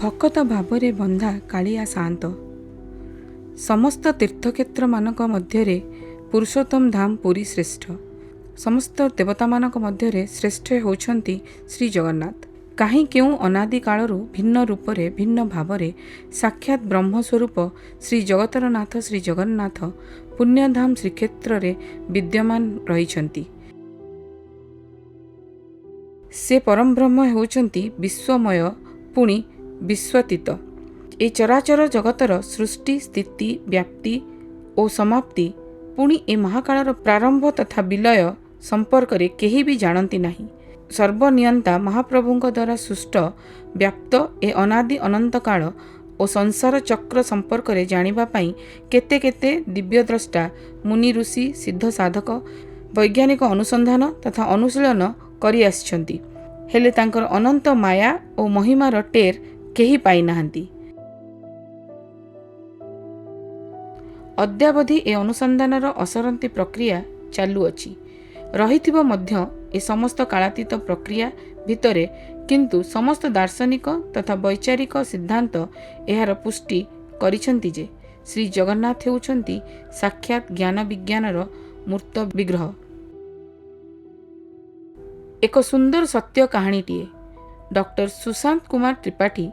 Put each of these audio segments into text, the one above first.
ଭକତ ଭାବରେ ବନ୍ଧା କାଳିଆ ସାଆନ୍ତ। ସମସ୍ତ ତୀର୍ଥକ୍ଷେତ୍ରମାନଙ୍କ ମଧ୍ୟରେ ପୁରୁଷୋତ୍ତମ ଧାମ ପୁରୀ ଶ୍ରେଷ୍ଠ। ସମସ୍ତ ଦେବତାମାନଙ୍କ ମଧ୍ୟରେ ଶ୍ରେଷ୍ଠ ହେଉଛନ୍ତି ଶ୍ରୀ ଜଗନ୍ନାଥ। କାହିଁ କେଉଁ ଅନାଦି କାଳରୁ ଭିନ୍ନ ରୂପରେ ଭିନ୍ନ ଭାବରେ ସାକ୍ଷାତ ବ୍ରହ୍ମ ସ୍ୱରୂପ ଶ୍ରୀ ଜଗତର ନାଥ ଶ୍ରୀ ଜଗନ୍ନାଥ ପୁଣ୍ୟଧାମ ଶ୍ରୀକ୍ଷେତ୍ରରେ ବିଦ୍ୟମାନ ରହିଛନ୍ତି। ସେ ପରମବ୍ରହ୍ମ ହେଉଛନ୍ତି ବିଶ୍ୱମୟ ପୁଣି ବିଶ୍ୱତୀତ। ଏ ଚରାଚର ଜଗତର ସୃଷ୍ଟି ସ୍ଥିତି ବ୍ୟାପ୍ତି ଓ ସମାପ୍ତି ପୁଣି ଏ ମହାକାଳର ପ୍ରାରମ୍ଭ ତଥା ବିଲୟ ସମ୍ପର୍କରେ କେହି ବି ଜାଣନ୍ତି ନାହିଁ। ସର୍ବନିୟନ୍ତା ମହାପ୍ରଭୁଙ୍କ ଦ୍ୱାରା ସୃଷ୍ଟ ବ୍ୟାପ୍ତ ଏ ଅନାଦି ଅନନ୍ତ କାଳ ଓ ସଂସାର ଚକ୍ର ସମ୍ପର୍କରେ ଜାଣିବା ପାଇଁ କେତେ କେତେ ଦିବ୍ୟଦ୍ରଷ୍ଟା ମୁନି ଋଷି ସିଦ୍ଧ ସାଧକ ବୈଜ୍ଞାନିକ ଅନୁସନ୍ଧାନ ତଥା ଅନୁଶୀଳନ କରି ଆସିଛନ୍ତି, ହେଲେ ତାଙ୍କର ଅନନ୍ତ ମାୟା ଓ ମହିମାର ଟେର କେହି ପାଇନାହାନ୍ତି। ଅଦ୍ୟାବଧି ଏ ଅନୁସନ୍ଧାନର ଅସରନ୍ତି ପ୍ରକ୍ରିୟା ଚାଲୁଅଛି, ରହିଥିବ ମଧ୍ୟ ଏ ସମସ୍ତ କାଳାତୀତ ପ୍ରକ୍ରିୟା ଭିତରେ। କିନ୍ତୁ ସମସ୍ତ ଦାର୍ଶନିକ ତଥା ବୈଚାରିକ ସିଦ୍ଧାନ୍ତ ଏହାର ପୁଷ୍ଟି କରିଛନ୍ତି ଯେ ଶ୍ରୀ ଜଗନ୍ନାଥ ହେଉଛନ୍ତି ସାକ୍ଷାତ ଜ୍ଞାନ ବିଜ୍ଞାନର ମୂର୍ତ୍ତ ବିଗ୍ରହ। ଏକ ସୁନ୍ଦର ସତ୍ୟ କାହାଣୀଟିଏ। ଡକ୍ଟର ସୁଶାନ୍ତ କୁମାର ତ୍ରିପାଠୀ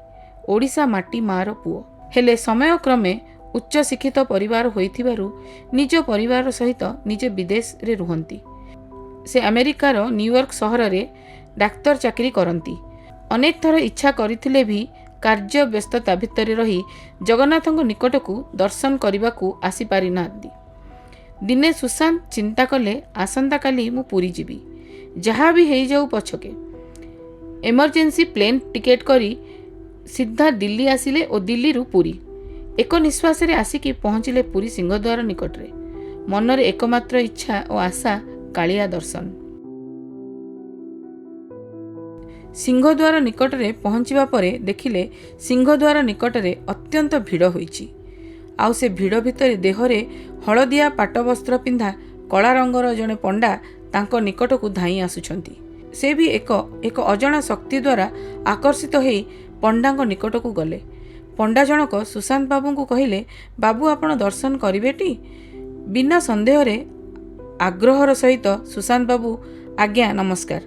ଓଡ଼ିଶା ମାଟି ମାଆର ପୁଅ, ହେଲେ ସମୟକ୍ରମେ ଉଚ୍ଚ ଶିକ୍ଷିତ ପରିବାର ହୋଇଥିବାରୁ ନିଜ ପରିବାର ସହିତ ନିଜେ ବିଦେଶରେ ରୁହନ୍ତି। ସେ ଆମେରିକାର ନ୍ୟୁୟର୍କ ସହରରେ ଡାକ୍ତର ଚାକିରି କରନ୍ତି। ଅନେକ ଥର ଇଚ୍ଛା କରିଥିଲେ ବି କାର୍ଯ୍ୟ ବ୍ୟସ୍ତତା ଭିତରେ ରହି ଜଗନ୍ନାଥଙ୍କ ନିକଟକୁ ଦର୍ଶନ କରିବାକୁ ଆସିପାରିନାହାନ୍ତି। ଦିନେ ସୁଶାନ୍ତ ଚିନ୍ତା କଲେ, ଆସନ୍ତାକାଲି ମୁଁ ପୁରୀ ଯିବି, ଯାହା ବି ହେଇଯାଉ ପଛକେ। ଏମର୍ଜେନ୍ସି ପ୍ଲେନ୍ ଟିକେଟ୍ କରି ସିଧା ଦିଲ୍ଲୀ ଆସିଲେ ଓ ଦିଲ୍ଲୀରୁ ପୁରୀ। ଏକ ନିଶ୍ୱାସରେ ଆସିକି ପହଞ୍ଚିଲେ ପୁରୀ ସିଂହଦ୍ୱାର ନିକଟରେ। ମନରେ ଏକମାତ୍ର ଇଚ୍ଛା ଓ ଆଶା କାଳିଆ ଦର୍ଶନ। ସିଂହଦ୍ୱାର ନିକଟରେ ପହଞ୍ଚିବା ପରେ ଦେଖିଲେ ସିଂହଦ୍ୱାର ନିକଟରେ ଅତ୍ୟନ୍ତ ଭିଡ଼ ହୋଇଛି। ଆଉ ସେ ଭିଡ଼ ଭିତରେ ଦେହରେ ହଳଦିଆ ପାଟବସ୍ତ୍ର ପିନ୍ଧା କଳା ରଙ୍ଗର ଜଣେ ପଣ୍ଡା ତାଙ୍କ ନିକଟକୁ ଧାଇଁ ଆସୁଛନ୍ତି। ସେ ବି ଏକ ଅଜଣା ଶକ୍ତି ଦ୍ୱାରା ଆକର୍ଷିତ ହୋଇ ପଣ୍ଡାଙ୍କ ନିକଟକୁ ଗଲେ। ପଣ୍ଡା ଜଣକ ସୁଶାନ୍ତ ବାବୁଙ୍କୁ କହିଲେ, ବାବୁ ଆପଣ ଦର୍ଶନ କରିବେଟି? ବିନା ସନ୍ଦେହରେ ଆଗ୍ରହର ସହିତ ସୁଶାନ୍ତ ବାବୁ ଆଜ୍ଞା ନମସ୍କାର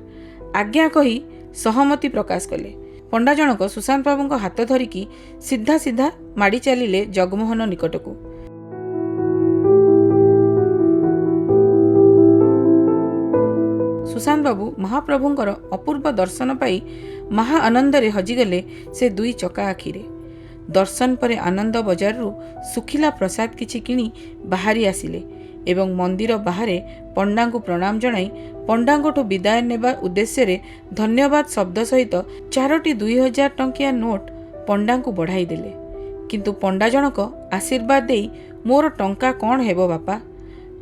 ଆଜ୍ଞା କହି ସହମତି ପ୍ରକାଶ କଲେ। ପଣ୍ଡା ଜଣକ ସୁଶାନ୍ତ ବାବୁଙ୍କ ହାତ ଧରିକି ସିଧା ସିଧା ମାଡ଼ି ଚାଲିଲେ ଜଗମୋହନ ନିକଟକୁ। ସୁଶାନ୍ତ ବାବୁ ମହାପ୍ରଭୁଙ୍କର ଅପୂର୍ବ ଦର୍ଶନ ପାଇ ମହା ଆନନ୍ଦରେ ହଜିଗଲେ ସେ ଦୁଇ ଚକା ଆଖିରେ। ଦର୍ଶନ ପରେ ଆନନ୍ଦ ବଜାରରୁ ଶୁଖିଲା ପ୍ରସାଦ କିଛି କିଣି ବାହାରି ଆସିଲେ ଏବଂ ମନ୍ଦିର ବାହାରେ ପଣ୍ଡାଙ୍କୁ ପ୍ରଣାମ ଜଣାଇ ପଣ୍ଡାଙ୍କଠୁ ବିଦାୟ ନେବା ଉଦ୍ଦେଶ୍ୟରେ ଧନ୍ୟବାଦ ଶବ୍ଦ ସହିତ 4ଟି 2000 ଟଙ୍କିଆ ନୋଟ ପଣ୍ଡାଙ୍କୁ ବଢ଼ାଇ ଦେଲେ। କିନ୍ତୁ ପଣ୍ଡା ଜଣକ ଆଶୀର୍ବାଦ ଦେଇ ମୋର ଟଙ୍କା କ'ଣ ହେବ ବାପା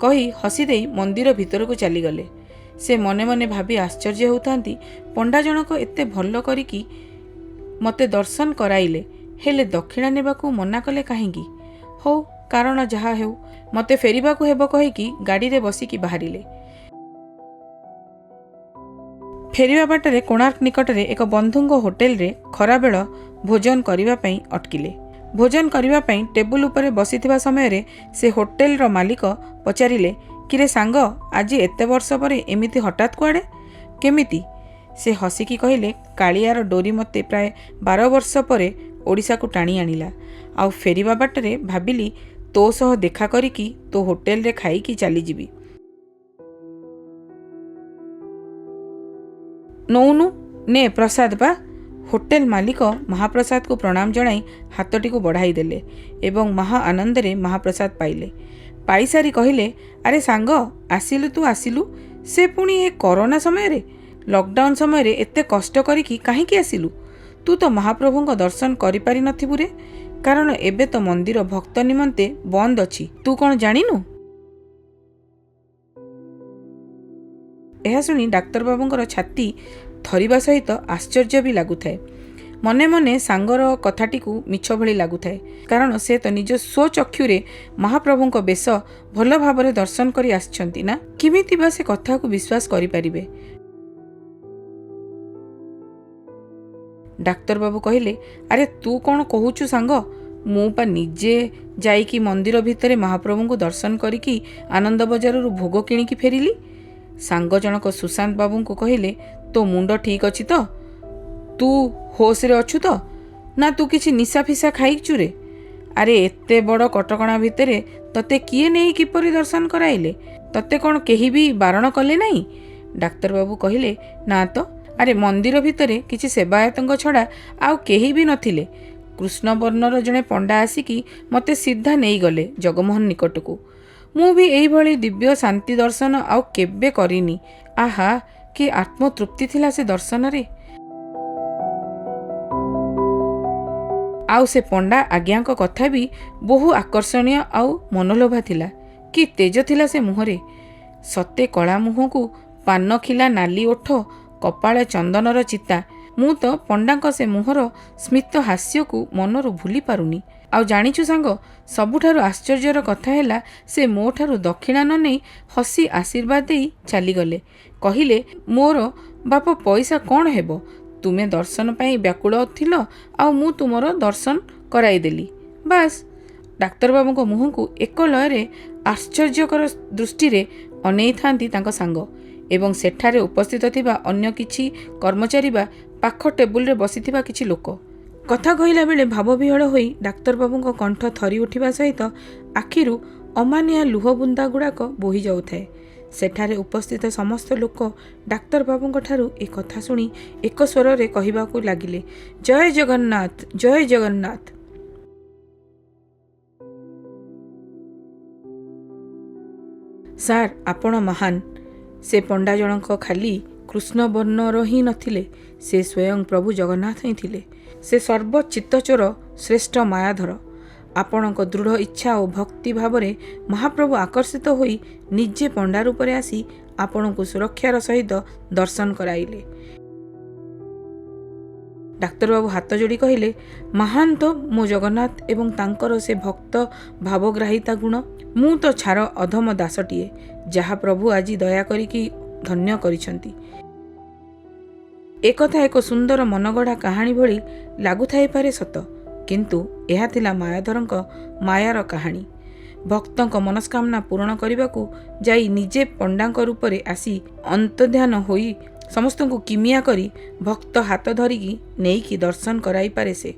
କହି ହସିଦେଇ ମନ୍ଦିର ଭିତରକୁ ଚାଲିଗଲେ। ସେ ମନେ ମନେ ଭାବି ଆଶ୍ଚର୍ଯ୍ୟ ହେଉଥାନ୍ତି, ପଣ୍ଡା ଜଣକ ଏତେ ଭଲ କରିକି ମୋତେ ଦର୍ଶନ କରାଇଲେ, ହେଲେ ଦକ୍ଷିଣା ନେବାକୁ ମନା କଲେ କାହିଁକି? ହଉ, କାରଣ ଯାହା ହେଉ ମୋତେ ଫେରିବାକୁ ହେବ କହିକି ଗାଡ଼ିରେ ବସିକି ବାହାରିଲେ। ଫେରିବା ବାଟରେ କୋଣାର୍କ ନିକଟରେ ଏକ ବନ୍ଧୁଙ୍କ ହୋଟେଲରେ ଖରାବେଳ ଭୋଜନ କରିବା ପାଇଁ ଅଟକିଲେ। ଭୋଜନ କରିବା ପାଇଁ ଟେବୁଲ ଉପରେ ବସିଥିବା ସମୟରେ ସେ ହୋଟେଲର ମାଲିକ ପଚାରିଲେ, କିରେ ସାଙ୍ଗ, ଆଜି ଏତେ ବର୍ଷ ପରେ ଏମିତି ହଠାତ୍ କୁଆଡ଼େ କେମିତି? ସେ ହସିକି କହିଲେ, କାଳିଆର ଡୋରି ମୋତେ ପ୍ରାୟ 12 ବର୍ଷ ପରେ ଓଡ଼ିଶାକୁ ଟାଣି ଆଣିଲା। ଆଉ ଫେରିବା ବାଟରେ ଭାବିଲି ତୋ ସହ ଦେଖା କରିକି ତୋ ହୋଟେଲରେ ଖାଇକି ଚାଲିଯିବି। ନଉନୁ ନେ ପ୍ରସାଦ ବା। ହୋଟେଲ ମାଲିକ ମହାପ୍ରସାଦକୁ ପ୍ରଣାମ ଜଣାଇ ହାତଟିକୁ ବଢ଼ାଇ ଦେଲେ ଏବଂ ମହା ଆନନ୍ଦରେ ମହାପ୍ରସାଦ ପାଇଲେ। ପାଇସାରି କହିଲେ, ଆରେ ସାଙ୍ଗ, ଆସିଲୁ ସେ ପୁଣି ଏ କରୋନା ସମୟରେ, ଲକଡାଉନ ସମୟରେ ଏତେ କଷ୍ଟ କରିକି କାହିଁକି ଆସିଲୁ? ତୁ ତ ମହାପ୍ରଭୁଙ୍କ ଦର୍ଶନ କରିପାରିନଥିବୁ ରେ, କାରଣ ଏବେ ତ ମନ୍ଦିର ଭକ୍ତ ନିମନ୍ତେ ବନ୍ଦ ଅଛି, ତୁ କ'ଣ ଜାଣିନୁ? ଏହା ଶୁଣି ଡାକ୍ତରବାବୁଙ୍କର ଛାତି ଥରିବା ସହିତ ଆଶ୍ଚର୍ଯ୍ୟ ବି ଲାଗୁଥାଏ। ମନେ ମନେ ସାଙ୍ଗର କଥାଟିକୁ ମିଛ ଭଳି ଲାଗୁଥାଏ, କାରଣ ସେ ତ ନିଜ ସ୍ୱଚକ୍ଷୁରେ ମହାପ୍ରଭୁଙ୍କ ବେଶ ଭଲ ଭାବରେ ଦର୍ଶନ କରି ଆସିଛନ୍ତି ନା। କେମିତି ବା ସେ କଥାକୁ ବିଶ୍ୱାସ କରିପାରିବେ? ଡାକ୍ତର ବାବୁ କହିଲେ, ଆରେ ତୁ କ'ଣ କହୁଛୁ ସାଙ୍ଗ? ମୁଁ ପା ନିଜେ ଯାଇକି ମନ୍ଦିର ଭିତରେ ମହାପ୍ରଭୁଙ୍କୁ ଦର୍ଶନ କରିକି ଆନନ୍ଦ ବଜାରରୁ ଭୋଗ କିଣିକି ଫେରିଲି। ସାଙ୍ଗ ଜଣକ ସୁଶାନ୍ତ ବାବୁଙ୍କୁ କହିଲେ, ତୋ ମୁଣ୍ଡ ଠିକ୍ ଅଛି ତ? ତୁ ହୋସରେ ଅଛୁ ତ? ନା ତୁ କିଛି ନିଶା ଫିସା ଖାଇଛୁ ରେ? ଆରେ ଏତେ ବଡ଼ କଟକଣା ଭିତରେ ତତେ କିଏ ନେଇ କିପରି ଦର୍ଶନ କରାଇଲେ? ତତେ କ'ଣ କେହି ବି ବାରଣ କଲେ ନାହିଁ? ଡାକ୍ତରବାବୁ କହିଲେ, ନା ତ। ଆରେ ମନ୍ଦିର ଭିତରେ କିଛି ସେବାୟତଙ୍କ ଛଡ଼ା ଆଉ କେହି ବି ନଥିଲେ। କୃଷ୍ଣବର୍ଣ୍ଣର ଜଣେ ପଣ୍ଡା ଆସିକି ମୋତେ ସିଧା ନେଇଗଲେ ଜଗମୋହନ ନିକଟକୁ। ମୁଁ ବି ଏଇଭଳି ଦିବ୍ୟ ଶାନ୍ତି ଦର୍ଶନ ଆଉ କେବେ କରିନି। ଆହା, କି ଆତ୍ମତୃପ୍ତି ଥିଲା ସେ ଦର୍ଶନରେ। ଆଉ ସେ ପଣ୍ଡା ଆଜ୍ଞାଙ୍କ କଥା ବି ବହୁ ଆକର୍ଷଣୀୟ ଆଉ ମନଲୋଭା ଥିଲା। କି ତେଜ ଥିଲା ସେ ମୁହଁରେ। ସତେ କଳା ମୁହଁକୁ ପାନଖିଲା ନାଲି ଓଠ, କପାଳେ ଚନ୍ଦନର ଚିତା। ମୁଁ ତ ପଣ୍ଡାଙ୍କ ସେ ମୁହଁର ସ୍ମିତ ହାସ୍ୟକୁ ମନରୁ ଭୁଲି ପାରୁନି। ଆଉ ଜାଣିଛୁ ସାଙ୍ଗ, ସବୁଠାରୁ ଆଶ୍ଚର୍ଯ୍ୟର କଥା ହେଲା, ସେ ମୋ ଠାରୁ ଦକ୍ଷିଣା ନ ନେଇ ହସି ଆଶୀର୍ବାଦ ଦେଇ ଚାଲିଗଲେ। କହିଲେ, ମୋର ବାପ ପଇସା କ'ଣ ହେବ? ତୁମେ ଦର୍ଶନ ପାଇଁ ବ୍ୟାକୁଳ ଥିଲ, ଆଉ ମୁଁ ତୁମର ଦର୍ଶନ କରାଇଦେଲି। ବାସ୍। ଡାକ୍ତରବାବୁଙ୍କ ମୁହଁକୁ ଏକ ଲୟରେ ଆଶ୍ଚର୍ଯ୍ୟକର ଦୃଷ୍ଟିରେ ଅନେଇଥାନ୍ତି ତାଙ୍କ ସାଙ୍ଗ ଏବଂ ସେଠାରେ ଉପସ୍ଥିତ ଥିବା ଅନ୍ୟ କିଛି କର୍ମଚାରୀ ବା ପାଖ ଟେବୁଲରେ ବସିଥିବା କିଛି ଲୋକ। କଥା କହିଲା ବେଳେ ଭାବବିହ୍ୱଳ ହୋଇ ଡାକ୍ତରବାବୁଙ୍କ କଣ୍ଠ ଥରି ଉଠିବା ସହିତ ଆଖିରୁ ଅମାନିଆ ଲୁହ ବୁନ୍ଦା ଗୁଡ଼ାକ ବୋହି ଯାଉଥାଏ। ସେଠାରେ ଉପସ୍ଥିତ ସମସ୍ତ ଲୋକ ଡାକ୍ତରବାବୁଙ୍କ ଠାରୁ ଏ କଥା ଶୁଣି ଏକ ସ୍ୱରରେ କହିବାକୁ ଲାଗିଲେ, ଜୟ ଜଗନ୍ନାଥ, ଜୟ ଜଗନ୍ନାଥ। ସାର୍, ଆପଣ ମହାନ। ସେ ପଣ୍ଡା ଜଣକ ଖାଲି କୃଷ୍ଣବର୍ଣ୍ଣର ହିଁ ନଥିଲେ, ସେ ସ୍ୱୟଂ ପ୍ରଭୁ ଜଗନ୍ନାଥ ହିଁ ଥିଲେ। ସେ ସର୍ବଚିତ୍ତଚୋର ଶ୍ରେଷ୍ଠ ମାୟାଧର। ଆପଣଙ୍କ ଦୃଢ଼ ଇଚ୍ଛା ଓ ଭକ୍ତି ଭାବରେ ମହାପ୍ରଭୁ ଆକର୍ଷିତ ହୋଇ ନିଜେ ପଣ୍ଡା ରୂପରେ ଆସି ଆପଣଙ୍କୁ ସୁରକ୍ଷାର ସହିତ ଦର୍ଶନ କରାଇଲେ। ଡାକ୍ତରବାବୁ ହାତ ଯୋଡ଼ି କହିଲେ, ମହାନ ତ ମୋ ଜଗନ୍ନାଥ ଏବଂ ତାଙ୍କର ସେ ଭକ୍ତ ଭାବଗ୍ରାହିତା ଗୁଣ। ମୁଁ ତ ଛାର ଅଧମ ଦାସଟିଏ, ଯାହା ପ୍ରଭୁ ଆଜି ଦୟା କରିକି ଧନ୍ୟ କରିଛନ୍ତି। ଏକଥା ଏକ ସୁନ୍ଦର ମନଗଢ଼ା କାହାଣୀ ଭଳି ଲାଗୁଥାଇପାରେ ସତ, କିନ୍ତୁ ଏହା ଥିଲା ମାୟାଧରଙ୍କ ମାୟାର କାହାଣୀ। ଭକ୍ତଙ୍କ ମନସ୍କାମନା ପୂରଣ କରିବାକୁ ଯାଇ ନିଜେ ପଣ୍ଡାଙ୍କ ରୂପରେ ଆସି ଅନ୍ତର୍ଧ୍ୟାନ ହୋଇ ସମସ୍ତଙ୍କୁ କିମିଆ କରି ଭକ୍ତ ହାତ ଧରିକି ନେଇକି ଦର୍ଶନ କରାଇପାରେ ସେ।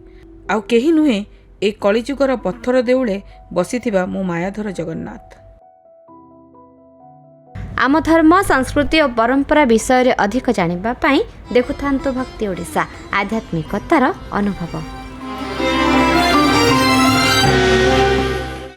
ଆଉ କେହି ନୁହେଁ, ଏ କଳିଯୁଗର ପଥର ଦେଉଳେ ବସିଥିବା ମୋ ମାୟାଧର ଜଗନ୍ନାଥ। ଆମ ଧର୍ମ, ସଂସ୍କୃତି ଓ ପରମ୍ପରା ବିଷୟରେ ଅଧିକ ଜାଣିବା ପାଇଁ ଦେଖୁଥାନ୍ତୁ ଭକ୍ତି ଓଡ଼ିଶା, ଆଧ୍ୟାତ୍ମିକତାର ଅନୁଭବ।